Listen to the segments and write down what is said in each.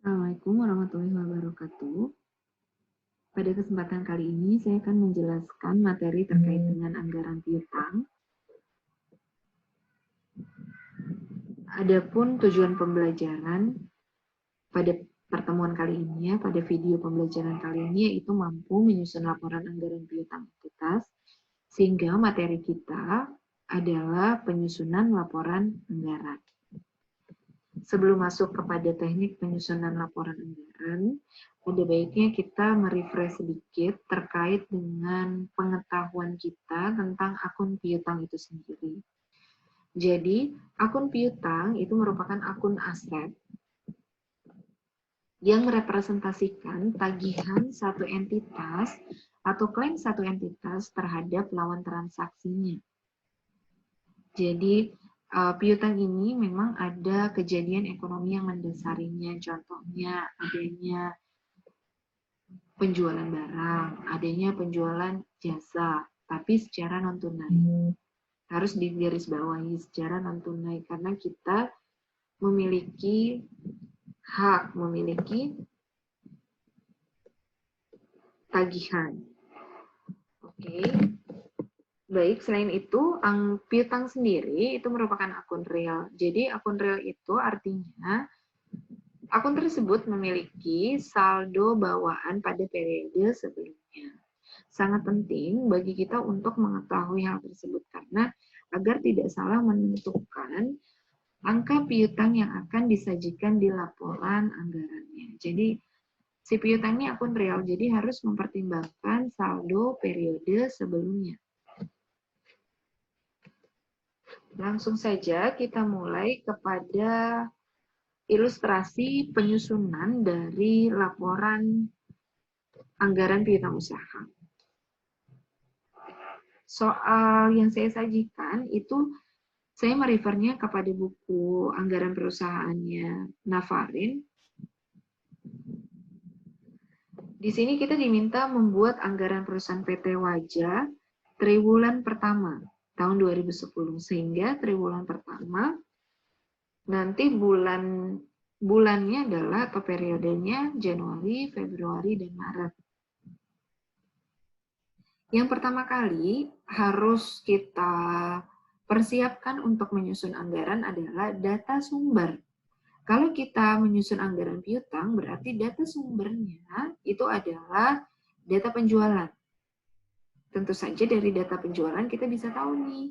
Assalamualaikum warahmatullahi wabarakatuh. Pada kesempatan kali ini saya akan menjelaskan materi terkait dengan anggaran piutang. Adapun tujuan pembelajaran pada pertemuan kali ini, pada video pembelajaran kali ini, yaitu mampu menyusun laporan anggaran piutang entitas, sehingga materi kita adalah penyusunan laporan anggaran. Sebelum masuk kepada teknik penyusunan laporan anggaran, ada baiknya kita merefresh sedikit terkait dengan pengetahuan kita tentang akun piutang itu sendiri. Jadi, akun piutang itu merupakan akun aset yang merepresentasikan tagihan satu entitas atau klaim satu entitas terhadap lawan transaksinya. Jadi, piutang ini memang ada kejadian ekonomi yang mendasarinya, contohnya adanya penjualan barang, adanya penjualan jasa, tapi secara non-tunai. Harus digarisbawahi secara non-tunai, karena kita memiliki hak, memiliki tagihan. Oke. Baik, selain itu, piutang sendiri itu merupakan akun real. Jadi, akun real itu artinya akun tersebut memiliki saldo bawaan pada periode sebelumnya. Sangat penting bagi kita untuk mengetahui hal tersebut karena agar tidak salah menentukan angka piutang yang akan disajikan di laporan anggarannya. Jadi, si piutang ini akun real, jadi harus mempertimbangkan saldo periode sebelumnya. Langsung saja kita mulai kepada ilustrasi penyusunan dari laporan anggaran piutang usaha. Soal yang saya sajikan itu saya merefernya kepada buku anggaran perusahaannya Navarin. Di sini kita diminta membuat anggaran perusahaan PT Waja triwulan pertama tahun 2010, sehingga triwulan pertama nanti bulannya adalah atau periodenya Januari, Februari, dan Maret. Yang pertama kali harus kita persiapkan untuk menyusun anggaran adalah data sumber. Kalau kita menyusun anggaran piutang, berarti data sumbernya itu adalah data penjualan. Tentu saja dari data penjualan kita bisa tahu nih,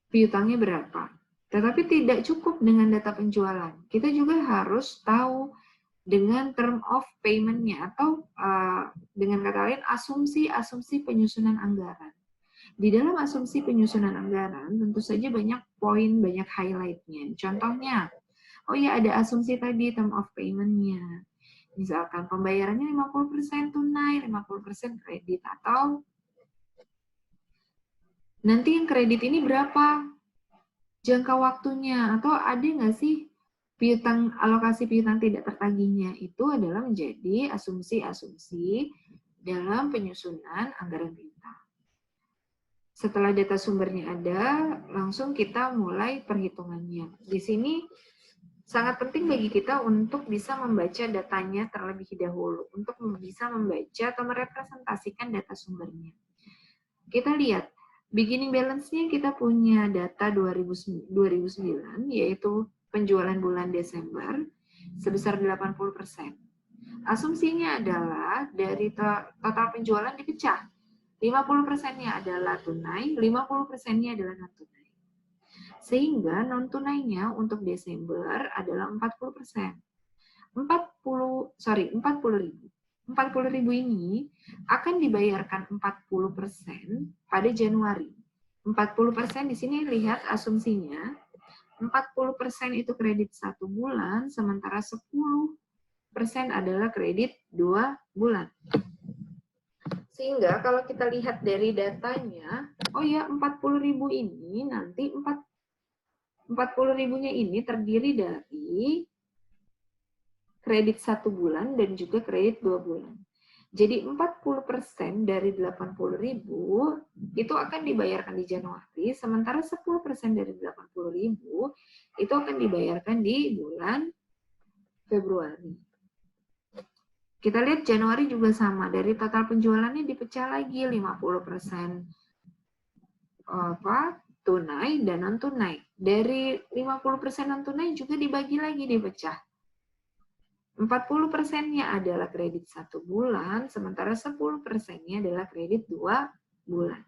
piutangnya berapa. Tetapi tidak cukup dengan data penjualan. Kita juga harus tahu dengan term of payment-nya atau dengan kata lain asumsi-asumsi penyusunan anggaran. Di dalam asumsi penyusunan anggaran tentu saja banyak poin, banyak highlight-nya. Contohnya, oh ya ada asumsi tadi term of payment-nya. Misalkan pembayarannya 50% tunai, 50% kredit, atau nanti yang kredit ini berapa jangka waktunya, atau ada nggak sih piutang, alokasi piutang tidak tertagihnya. Itu adalah menjadi asumsi-asumsi dalam penyusunan anggaran piutang. Setelah data sumbernya ada, langsung kita mulai perhitungannya. Di sini sangat penting bagi kita untuk bisa membaca datanya terlebih dahulu, untuk bisa membaca atau merepresentasikan data sumbernya. Kita lihat, beginning balance-nya kita punya data 2009, yaitu penjualan bulan Desember sebesar 80%. Asumsinya adalah dari total penjualan dipecah. 50%-nya adalah tunai, 50%-nya adalah non-tunai. Sehingga non-tunainya untuk Desember adalah 40%. 40.000 ini akan dibayarkan 40% pada Januari. 40% di sini lihat asumsinya, 40% itu kredit 1 bulan, sementara 10% adalah kredit 2 bulan. Sehingga kalau kita lihat dari datanya, oh ya 40.000 ini nanti 40.000-nya ini terdiri dari kredit 1 bulan dan juga kredit 2 bulan. Jadi 40% dari 80.000 itu akan dibayarkan di Januari, sementara 10% dari 80.000 itu akan dibayarkan di bulan Februari. Kita lihat Januari juga sama, dari total penjualannya dipecah lagi 50% tunai dan non tunai. Dari 50% non tunai juga dibagi lagi, dipecah. 40%-nya adalah kredit 1 bulan, sementara 10%-nya adalah kredit 2 bulan.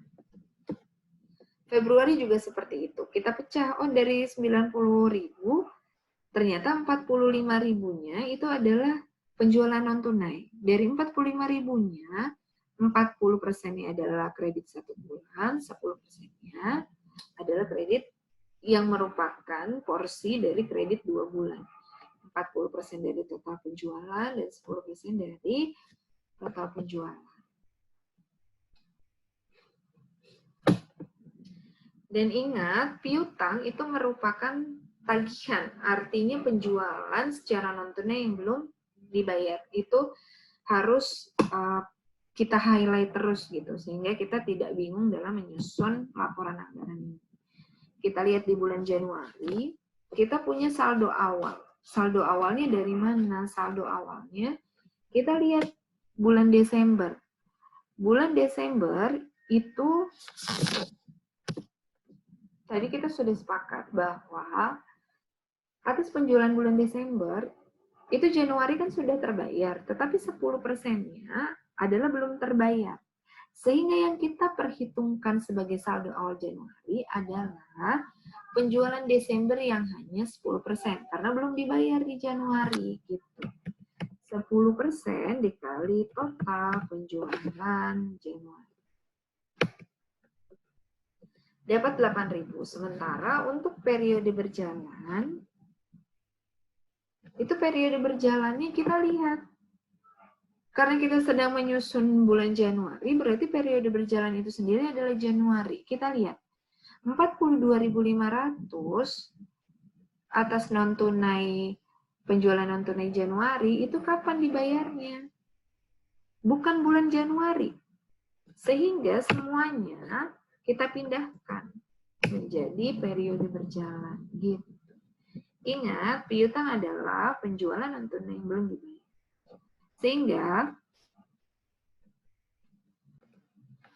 Februari juga seperti itu. Kita pecah, dari 90.000, ternyata 45.000-nya itu adalah penjualan non tunai. Dari 45.000-nya, 40%-nya adalah kredit 1 bulan, 10%-nya adalah kredit yang merupakan porsi dari kredit 2 bulan. 40% dari total penjualan dan 10% dari total penjualan. Dan ingat, piutang itu merupakan tagihan, artinya penjualan secara non-tunai yang belum dibayar. Itu harus kita highlight terus gitu, sehingga kita tidak bingung dalam menyusun laporan anggaran ini. Kita lihat di bulan Januari, kita punya saldo awal. Saldo awalnya dari mana? Saldo awalnya, kita lihat bulan Desember. Bulan Desember itu, tadi kita sudah sepakat bahwa atas penjualan bulan Desember, itu Januari kan sudah terbayar, tetapi 10%-nya adalah belum terbayar. Sehingga yang kita perhitungkan sebagai saldo awal Januari adalah penjualan Desember yang hanya 10%, karena belum dibayar di Januari. Gitu. 10% dikali total penjualan Januari. Dapat 8.000. Sementara untuk periode berjalan, itu periode berjalannya kita lihat. Karena kita sedang menyusun bulan Januari, berarti periode berjalan itu sendiri adalah Januari. Kita lihat, 42.500 atas non-tunai, penjualan non-tunai Januari, itu kapan dibayarnya? Bukan bulan Januari. Sehingga semuanya kita pindahkan menjadi periode berjalan. Gitu. Ingat, piutang adalah penjualan non-tunai yang belum dibayar.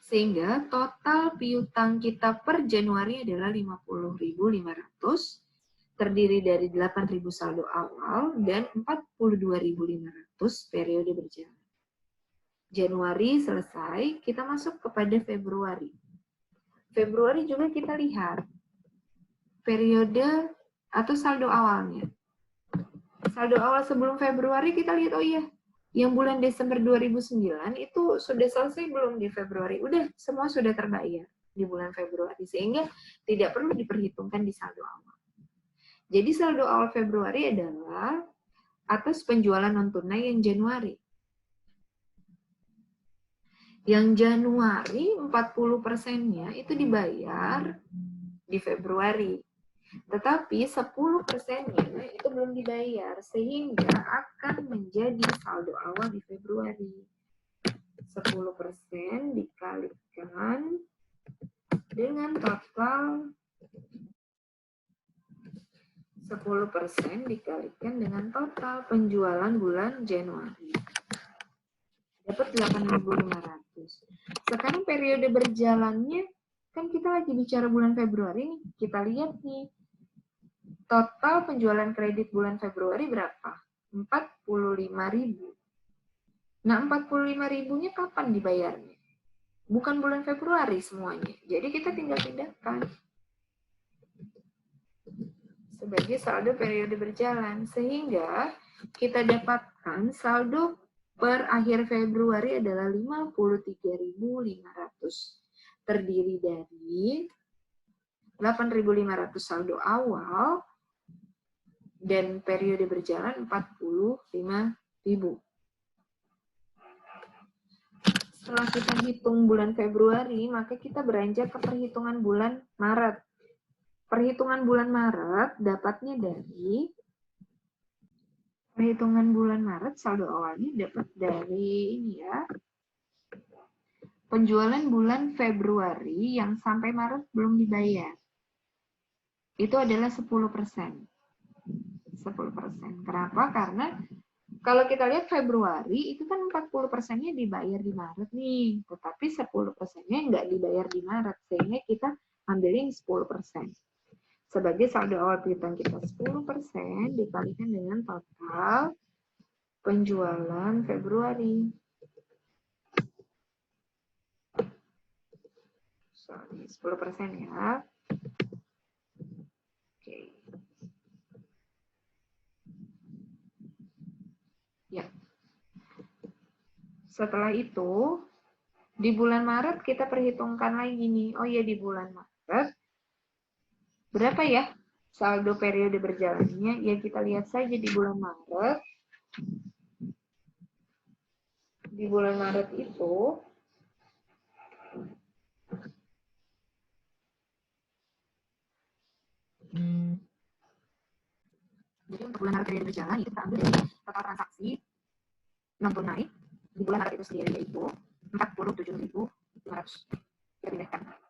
Sehingga total piutang kita per Januari adalah 50.500, terdiri dari 8.000 saldo awal dan 42.500 periode berjalan. Januari selesai, kita masuk kepada Februari. Februari juga kita lihat periode atau saldo awalnya. Saldo awal sebelum Februari kita lihat, oh iya, yang bulan Desember 2009 itu sudah selesai belum di Februari? Udah, semua sudah terbayar di bulan Februari. Sehingga tidak perlu diperhitungkan di saldo awal. Jadi saldo awal Februari adalah atas penjualan non-tunai yang Januari. Yang Januari 40%-nya itu dibayar di Februari. Tetapi 10%-nya itu belum dibayar, sehingga akan menjadi saldo awal di Februari. 10% dikalikan dengan total 10% dikalikan dengan total penjualan bulan Januari. Dapat 8.500. Sekarang periode berjalannya, kan kita lagi bicara bulan Februari nih. Kita lihat nih, total penjualan kredit bulan Februari berapa? 45.000. Nah, 45.000-nya kapan dibayarnya? Bukan bulan Februari semuanya. Jadi kita tinggal pindahkan sebagai saldo periode berjalan. Sehingga kita dapatkan saldo per akhir Februari adalah 53.500. Terdiri dari 8.500 saldo awal dan periode berjalan 45.000. Setelah kita hitung bulan Februari, maka kita beranjak ke perhitungan bulan Maret. Perhitungan bulan Maret dapatnya dari perhitungan bulan Maret, saldo awalnya dapat dari ini ya. Penjualan bulan Februari yang sampai Maret belum dibayar. Itu adalah 10%. 10%. Kenapa? Karena kalau kita lihat Februari itu kan 40%-nya dibayar di Maret nih, tetapi 10%-nya nggak dibayar di Maret, sehingga kita ambilin 10%. Sebagai saldo awal piutang kita 10% dikalikan dengan total penjualan Februari. Sorry, 10% ya. Oke. Ya. Setelah itu, di bulan Maret kita perhitungkan lagi nih. Oh iya, di bulan Maret berapa ya saldo periode berjalannya? Ya kita lihat saja di bulan Maret. Di bulan Maret itu jadi untuk bulan Maret periode berjalan itu kita ambil dari total transaksi non tunai di bulan Maret itu sendiri yaitu 47.500. Kita pindahkan.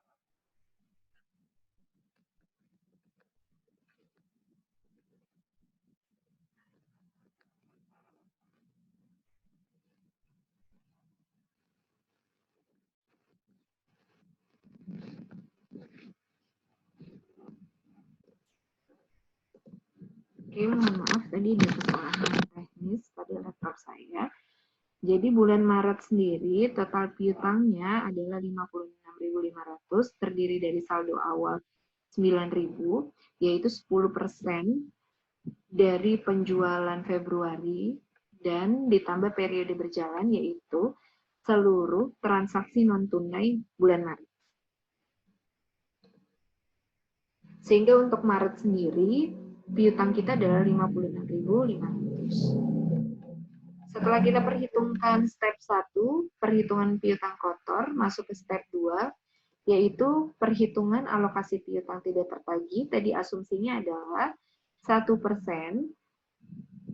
Oke, mohon maaf tadi ada kesalahan teknis pada laptop saya. Jadi bulan Maret sendiri total piutangnya adalah 56.500, terdiri dari saldo awal 9.000, yaitu 10% dari penjualan Februari dan ditambah periode berjalan yaitu seluruh transaksi non tunai bulan Maret. Sehingga untuk Maret sendiri piutang kita adalah 56.500. Setelah kita perhitungkan step 1, perhitungan piutang kotor, masuk ke step 2, yaitu perhitungan alokasi piutang tidak tertagih. Tadi asumsinya adalah 1%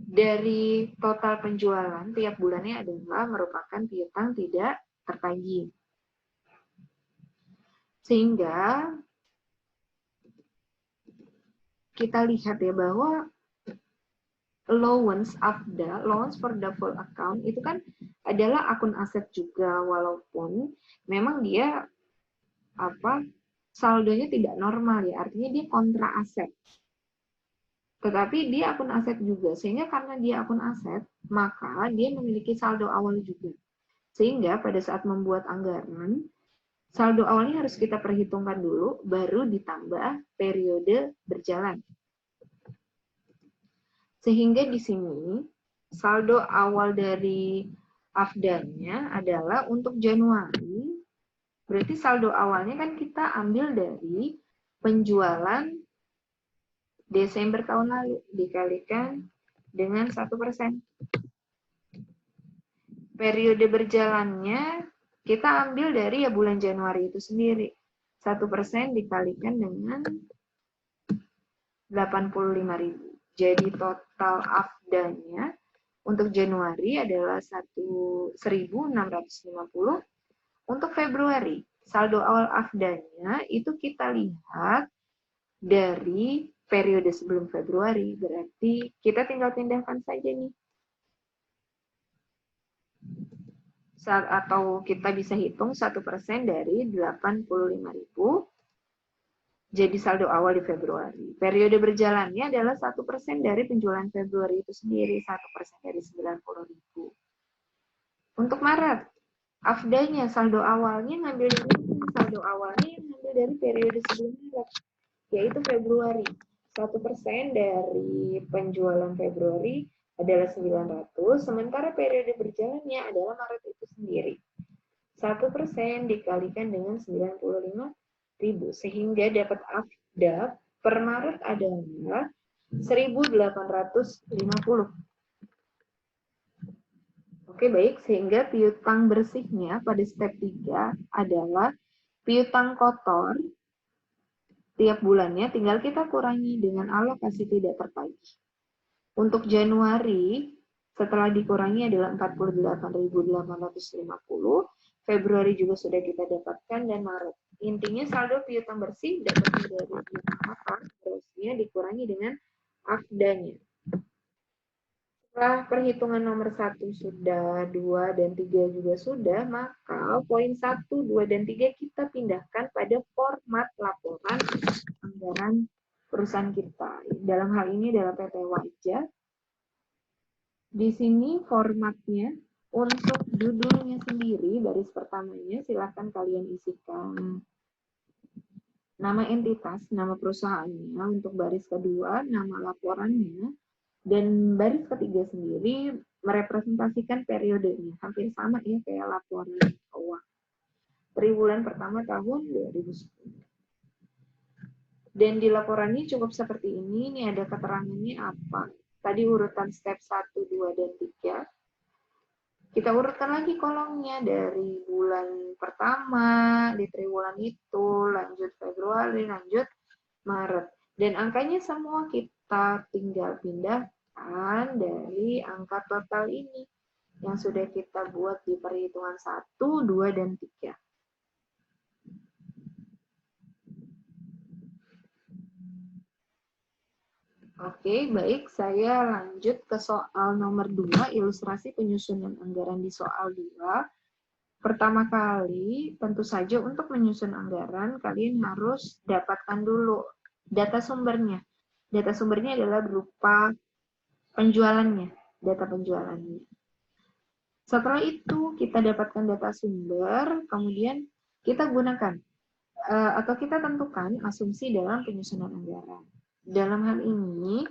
dari total penjualan tiap bulannya adalah merupakan piutang tidak tertagih. Sehingga kita lihat ya bahwa allowance AFDA, allowance for doubtful account, itu kan adalah akun aset juga, walaupun memang dia saldonya tidak normal ya, artinya dia kontra aset. Tetapi dia akun aset juga, sehingga karena dia akun aset, maka dia memiliki saldo awal juga. Sehingga pada saat membuat anggaran, saldo awalnya harus kita perhitungkan dulu, baru ditambah periode berjalan. Sehingga di sini saldo awal dari AFDA-nya adalah untuk Januari, berarti saldo awalnya kan kita ambil dari penjualan Desember tahun lalu dikalikan dengan 1%. Periode berjalannya kita ambil dari ya bulan Januari itu sendiri. 1% dikalikan dengan 85.000. Jadi total AFDA-nya untuk Januari adalah 1.650. Untuk Februari, saldo awal AFDA-nya itu kita lihat dari periode sebelum Februari. Berarti kita tinggal pindahkan saja nih. Atau kita bisa hitung 1% dari 85.000 jadi saldo awal di Februari. Periode berjalannya adalah 1% dari penjualan Februari itu sendiri, 1% dari 90.000. Untuk Maret, AFDA-nya saldo awalnya ngambil dari saldo awalnya yang ngambil dari periode sebelum Maret, yaitu Februari. 1% dari penjualan Februari adalah 900, sementara periode berjalannya adalah Maret itu sendiri. 1% dikalikan dengan 95.000, sehingga dapat AFDA per Maret adalah 1.850. Oke, baik. Sehingga piutang bersihnya pada step 3 adalah piutang kotor tiap bulannya tinggal kita kurangi dengan alokasi tidak tertagih. Untuk Januari, setelah dikurangi adalah 48.850, Februari juga sudah kita dapatkan, dan Maret. Intinya saldo piutang bersih dapat dari piutang kotor, terusnya dikurangi dengan AFDA-nya. Setelah perhitungan nomor 1 sudah, 2 dan 3 juga sudah, maka poin 1, 2 dan 3 kita pindahkan pada format laporan anggaran perusahaan kita. Dalam hal ini adalah PT Wajah. Di sini formatnya untuk judulnya sendiri, baris pertamanya silahkan kalian isikan nama entitas, nama perusahaannya. Untuk baris kedua, nama laporannya. Dan baris ketiga sendiri merepresentasikan periodenya. Hampir sama ya kayak laporan keuangan. Triwulan pertama tahun 2010. Dan di laporan ini cukup seperti ini. Ini ada keterangannya apa. Tadi urutan step 1, 2, dan 3. Kita urutkan lagi kolomnya dari bulan pertama, di triwulan itu, lanjut Februari, lanjut Maret. Dan angkanya semua kita tinggal pindah dari angka total ini yang sudah kita buat di perhitungan 1, 2, dan 3. Oke, baik. Saya lanjut ke soal nomor 2, ilustrasi penyusunan anggaran di soal 2. Pertama kali, tentu saja untuk menyusun anggaran, kalian harus dapatkan dulu data sumbernya. Data sumbernya adalah berupa penjualannya, data penjualannya. Setelah itu kita dapatkan data sumber, kemudian kita gunakan atau kita tentukan asumsi dalam penyusunan anggaran. Dalam hal ini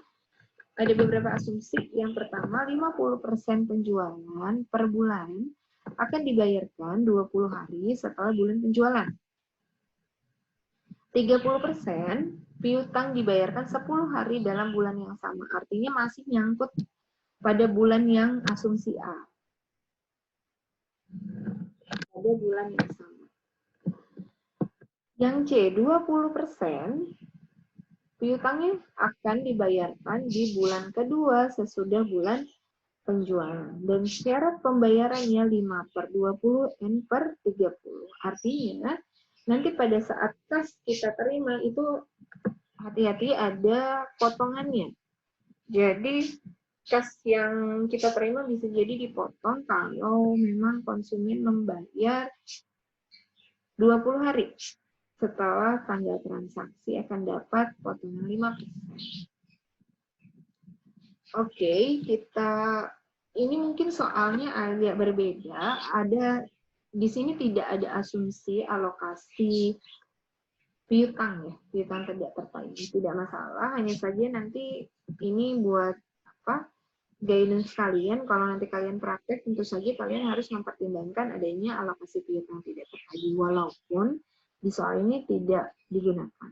ada beberapa asumsi. Yang pertama, 50% penjualan per bulan akan dibayarkan 20 hari setelah bulan penjualan. 30% piutang dibayarkan 10 hari dalam bulan yang sama. Artinya masih nyangkut pada bulan yang asumsi A. Pada bulan yang sama. Yang C, 20% piutangnya akan dibayarkan di bulan kedua sesudah bulan penjualan. Dan syarat pembayarannya 5/20 N per 30. Artinya, nanti pada saat kas kita terima itu hati-hati ada potongannya. Jadi, kas yang kita terima bisa jadi dipotong kalau memang konsumen membayar 20 hari. Setelah tanggal transaksi akan dapat potongan 5%. Oke, ini mungkin soalnya agak berbeda. Di sini tidak ada asumsi alokasi piutang ya, piutang tidak tertagih, tidak masalah. Hanya saja nanti ini buat guidance kalian. Kalau nanti kalian praktek, tentu saja kalian harus mempertimbangkan adanya alokasi piutang tidak tertagih, walaupun di soal ini tidak digunakan.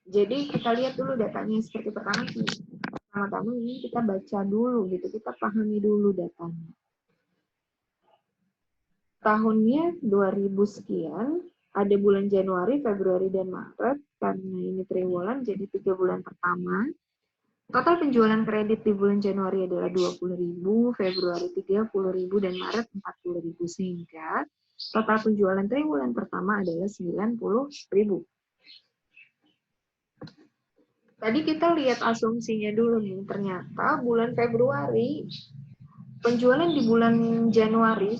Jadi kita lihat dulu datanya seperti pertama-tama ini kita baca dulu gitu, kita pahami dulu datanya. Tahunnya 2000 sekian, ada bulan Januari, Februari, dan Maret, karena ini triwulan jadi 3 bulan pertama. Total penjualan kredit di bulan Januari adalah 20.000, Februari 30.000, dan Maret 40.000, sehingga total penjualan triwulan pertama adalah 90.000. Tadi kita lihat asumsinya dulu nih, ternyata bulan Februari, penjualan di bulan Januari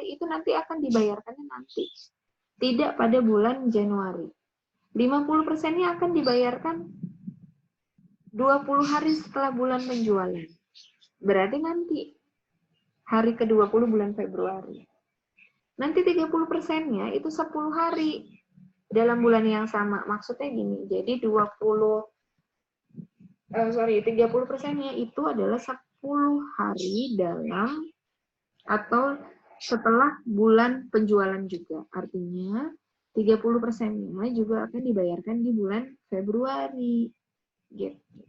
itu nanti akan dibayarkannya nanti. Tidak pada bulan Januari. 50%-nya akan dibayarkan 20 hari setelah bulan penjualan. Berarti nanti hari ke-20 bulan Februari. Nanti 30%-nya itu 10 hari dalam bulan yang sama. Maksudnya gini, jadi 30%-nya itu adalah 10 hari dalam atau setelah bulan penjualan juga. Artinya 30%-nya juga akan dibayarkan di bulan Februari. Gitu.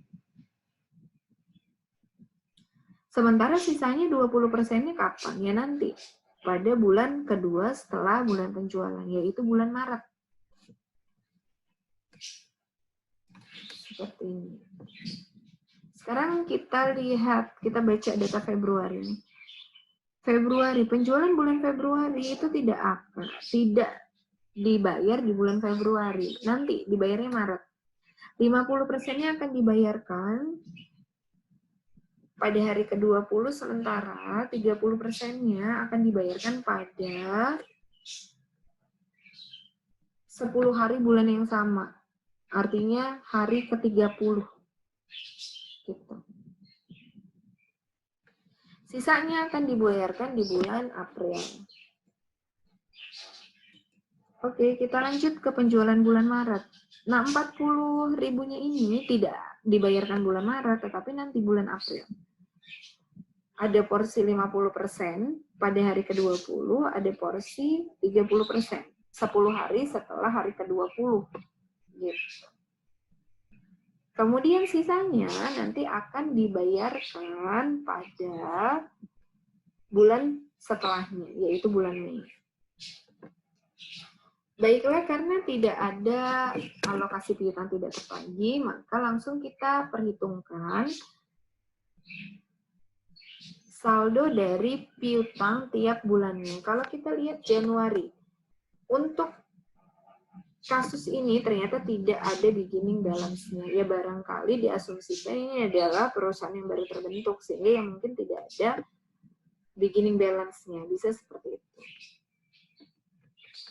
Sementara sisanya 20%-nya kapan? Ya nanti. Pada bulan kedua setelah bulan penjualan, yaitu bulan Maret. Seperti ini. Sekarang kita lihat, kita baca data Februari nih. Februari, penjualan bulan Februari itu tidak dibayar di bulan Februari. Nanti dibayarnya Maret. 50%-nya akan dibayarkan pada hari ke-20, sementara 30%-nya akan dibayarkan pada 10 hari bulan yang sama. Artinya hari ke-30. Gitu. Sisanya akan dibayarkan di bulan April. Oke, kita lanjut ke penjualan bulan Maret. Nah, 40 ribunya ini tidak dibayarkan bulan Maret, tetapi nanti bulan April. Ada porsi 50% pada hari ke-20, ada porsi 30%. 10 hari setelah hari ke-20. Gitu. Kemudian sisanya nanti akan dibayarkan pada bulan setelahnya, yaitu bulan Mei. Baiklah, karena tidak ada alokasi piutang tidak tertagih, maka langsung kita perhitungkan saldo dari piutang tiap bulannya. Kalau kita lihat Januari, untuk kasus ini ternyata tidak ada beginning balance-nya. Ya barangkali diasumsikan ini adalah perusahaan yang baru terbentuk, sehingga yang mungkin tidak ada beginning balance-nya. Bisa seperti itu.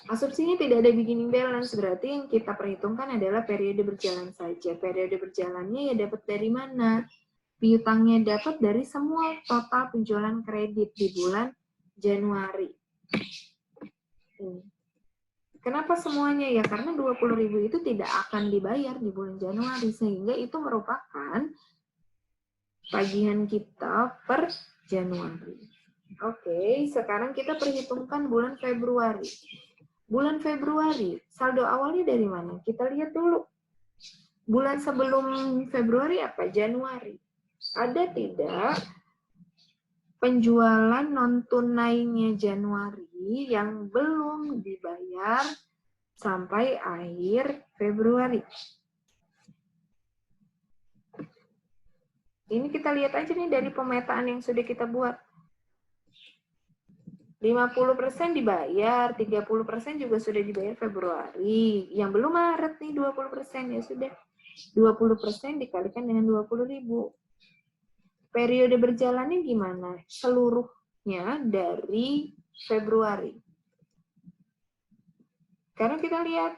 Asumsinya tidak ada beginning balance, berarti yang kita perhitungkan adalah periode berjalan saja. Periode berjalannya ya dapat dari mana? Piutangnya dapat dari semua total penjualan kredit di bulan Januari. Kenapa semuanya? Ya karena 20.000 itu tidak akan dibayar di bulan Januari, sehingga itu merupakan tagihan kita per Januari. Oke, sekarang kita perhitungkan bulan Februari. Bulan Februari, saldo awalnya dari mana? Kita lihat dulu. Bulan sebelum Februari apa? Januari. Ada tidak penjualan non-tunainya Januari yang belum dibayar sampai akhir Februari? Ini kita lihat aja nih dari pemetaan yang sudah kita buat. 50% dibayar, 30% juga sudah dibayar Februari. Yang belum Maret nih 20%, ya sudah. 20% dikalikan dengan 20.000. Periode berjalannya gimana? Seluruhnya dari Februari. Karena kita lihat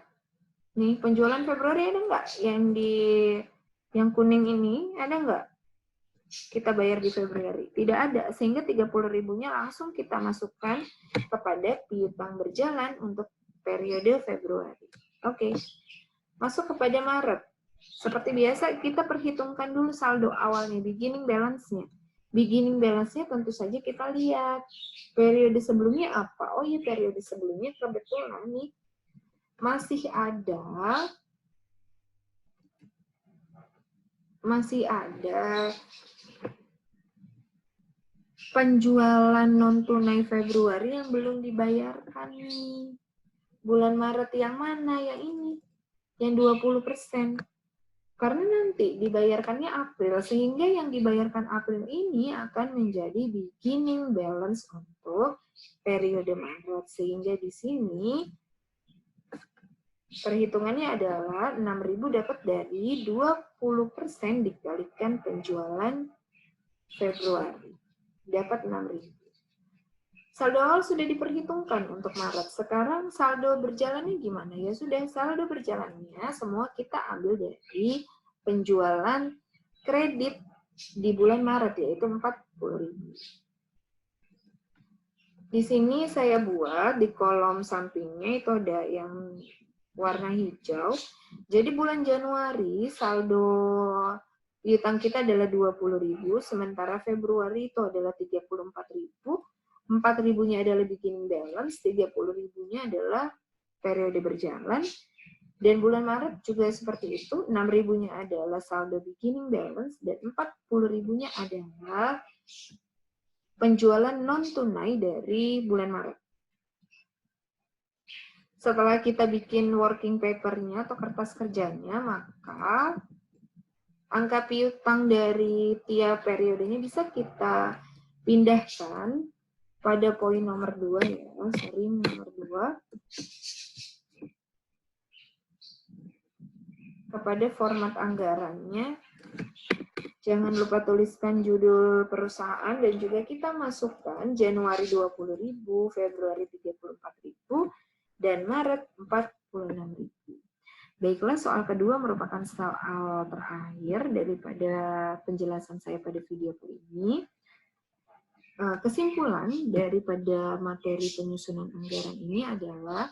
nih penjualan Februari ada nggak? Yang kuning ini ada nggak? Kita bayar di Februari. Tidak ada, sehingga 30.000-nya langsung kita masukkan kepada piutang berjalan untuk periode Februari. Oke. Masuk kepada Maret. Seperti biasa, kita perhitungkan dulu saldo awalnya, beginning balance-nya. Beginning balance-nya tentu saja kita lihat. Periode sebelumnya apa? Oh iya, periode sebelumnya kebetulan nih masih ada penjualan non-tunai Februari yang belum dibayarkan nih. Bulan Maret yang mana? Yang ini. Yang 20%. Karena nanti dibayarkannya April, sehingga yang dibayarkan April ini akan menjadi beginning balance untuk periode Maret. Sehingga di sini perhitungannya adalah 6.000 dapat dari 20% dikalikan penjualan Februari. Dapat 6.000. Saldo awal sudah diperhitungkan untuk Maret. Sekarang saldo berjalannya gimana? Ya sudah, saldo berjalannya semua kita ambil dari penjualan kredit di bulan Maret, yaitu 40.000. Di sini saya buat di kolom sampingnya itu ada yang warna hijau. Jadi bulan Januari saldo piutang kita adalah 20.000, sementara Februari itu adalah 34.000. 4.000-nya adalah beginning balance, 30.000-nya adalah periode berjalan. Dan bulan Maret juga seperti itu, 6.000-nya adalah saldo beginning balance, dan 40.000-nya adalah penjualan non-tunai dari bulan Maret. Setelah kita bikin working paper-nya atau kertas kerjanya, maka angka piutang dari tiap periodenya bisa kita pindahkan pada poin nomor 2 ya, nomor 2. pada format anggarannya, jangan lupa tuliskan judul perusahaan dan juga kita masukkan Januari 20.000, Februari 34.000, dan Maret 46.000. Baiklah, soal kedua merupakan soal terakhir daripada penjelasan saya pada video ini. Kesimpulan daripada materi penyusunan anggaran ini adalah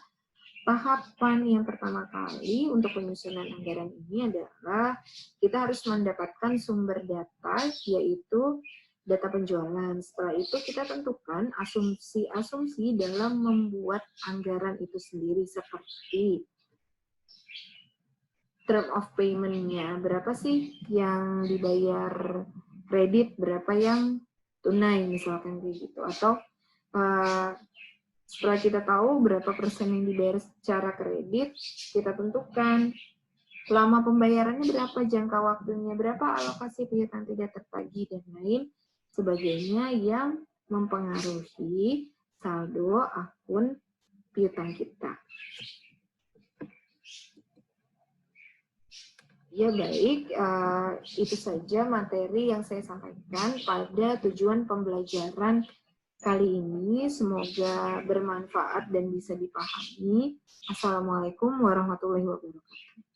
tahapan yang pertama kali untuk penyusunan anggaran ini adalah kita harus mendapatkan sumber data, yaitu data penjualan. Setelah itu kita tentukan asumsi-asumsi dalam membuat anggaran itu sendiri, seperti term of payment-nya, berapa sih yang dibayar kredit, berapa yang tunai, misalkan kayak gitu. Atau setelah kita tahu berapa persen yang dibayar secara kredit, kita tentukan lama pembayarannya berapa, jangka waktunya berapa, alokasi piutang tidak tertagih, dan lain sebagainya yang mempengaruhi saldo akun piutang kita. Ya baik, itu saja materi yang saya sampaikan pada tujuan pembelajaran kali ini. Semoga bermanfaat dan bisa dipahami. Assalamualaikum warahmatullahi wabarakatuh.